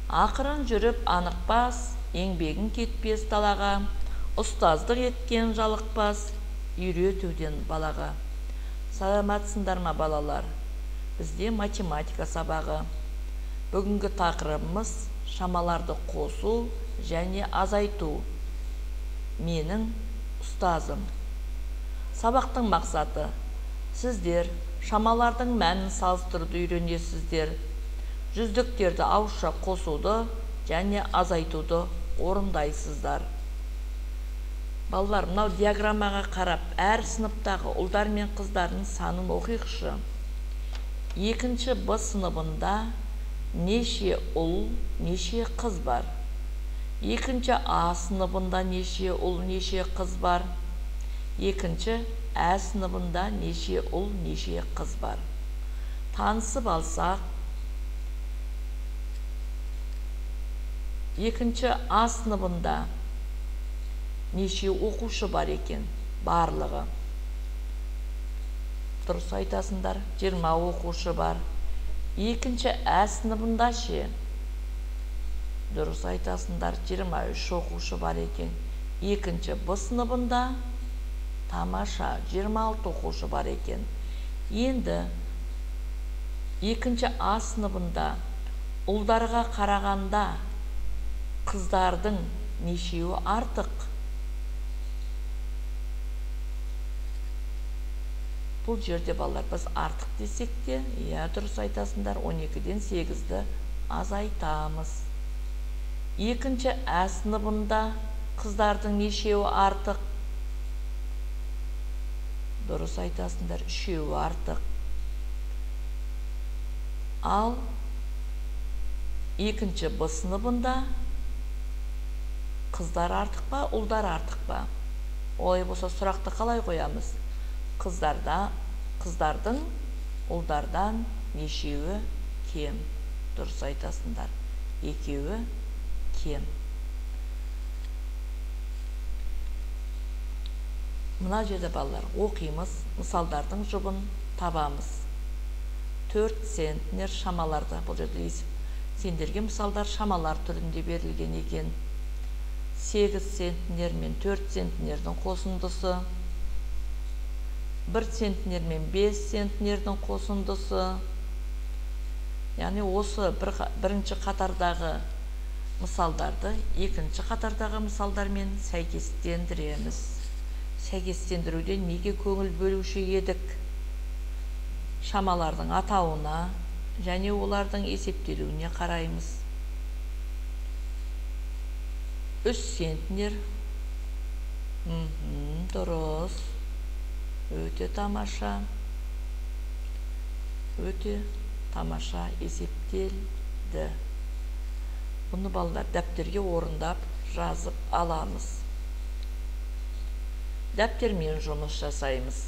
Ақырын жүріп анықпас, еңбегін кетпес далаға, ұстаздық еткен жалықпас, үйретуден балаға. Саламатсыңдар ма балалар? Бізде математика сабағы. Бүгінгі тақырыбымыз шамаларды қосу және азайту. Менің ұстазым. Сабақтың мақсаты: сіздер шамалардың мәнін салыстыруды үйренесіздер. Жүздіктерді ауызша қосуды және азайтуды орындайсыздар. Балалар, мынау диаграммаға қарап, әр сыныптағы ұлдар мен қыздардың санын оқиықшы. Екінші Б сыныбында неше ұл, неше қыз бар? Екінші А сыныбында неше ұл, неше қыз бар? Екінші Ә сыныбында неше ұл, неше қыз бар? Танысып алсақ, екінші А сыныбында неше оқушы бар екен? Барлығы. Дұрыс айтасыңдар, 20 оқушы бар. Екінші Ә сыныбында ше? Дұрыс айтасыңдар, 23 оқушы бар екен. Екінші Б сыныбында тамаша 26 оқушы бар екен. Енді екінші А сыныбында ұлдарға қарағанда қыздардың нешеуі артық? Бұл жерде балалар біз артық десек те, дұрыс айтасыңдар, 12-ден 8-ді азайтамыз. Екінші Ә сыныбында қыздардың нешеуі артық? Дұрыс айтасыңдар, 3-еуі артық. Ал екінші Б сыныбында қыздар артық па, ұлдар артық па? Олай болса сұрақты қалай қоямыз? Қыздардың ұлдардан нешеуі кем? Дұрыс айтасыңдар, 2-еуі кем. Мына жерде балалар оқимыз, мысалдардың жұбын табамыз. 4 центнер шамаларда, бұл жерде сендерге мысалдар шамалар түрінде берілген екен. 8 центнер мен 4 центнердің қосындысы, 1 центнер мен 5 центнердің қосындысы. Яғни осы бірінші қатардағы мысалдарды екінші қатардағы мысалдармен сәйкестендіреміз. Сәйкестендіруде неге көңіл бөлуші едік? Шамалардың атауына және олардың есептелуіне қараймыз. 3 центнер. Дұрыс. Өте тамаша. Өте тамаша есептелді. Бұны балалар дәптерге орындап жазып аламыз. Дәптермен жұмыс жасаймыз.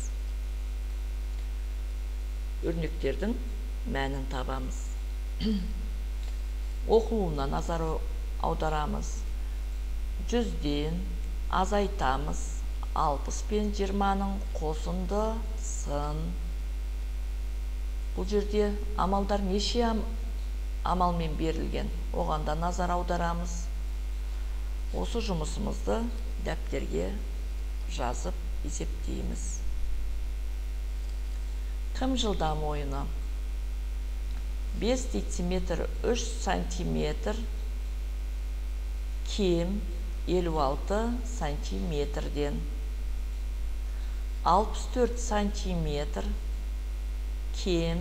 Өрнектердің мәнін табамыз. Оқылуына назар аударамыз. 100-ден азайтамыз. 60 пен 20-ның қосындысын. Бұл жерде амалдар неше амалмен берілген? Оғанда назар аударамыз. Осы жұмысымызды дәптерге жазып есептейміз. Кім жылдам ойыны? 5 дециметр 3 сантиметр кем 56 сантиметрден. 64 сантиметр кем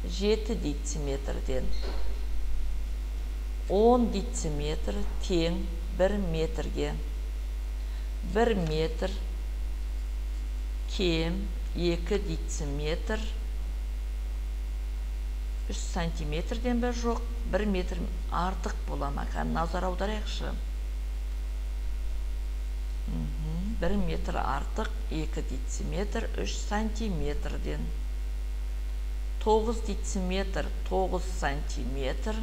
7 дециметрден. 10 дециметр тең 1 метрге. 1 метр кем 2 дециметр 3 сантиметрден бе жоқ, 1 метр артық бола ма? Назар аударайықшы. 1 метр артық 2 дециметр 3 сантиметрден. 9 дециметр 9 сантиметр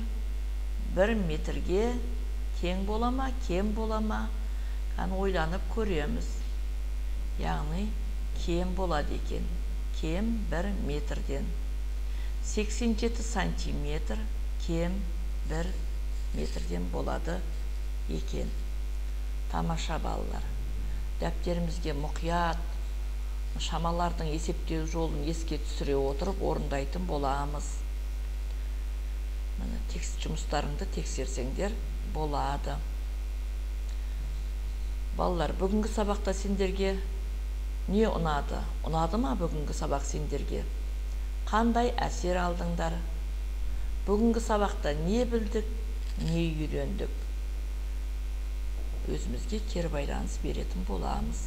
1 метрге тең бола ма, кем бола ма? Ойланып көреміз. Яғни кем болады екен. Кем 1 метрден. 87 сантиметр кем 1 метрден болады екен. Тамаша балалар. Дәптерімізге мұқият шамалардың есептеу жолын еске түсіре отырып орындайтын боламыз. Міне текст жұмыстарыңды тексерсеңдер болады. Балалар, бүгінгі сабақта сендерге не ұнады? Ұнады ма бүгінгі сабақ сендерге? Қандай әсер алдыңдар? Бүгінгі сабақта не білдік, не үйрендік? Өзімізге кері байланыс беретін боламыз.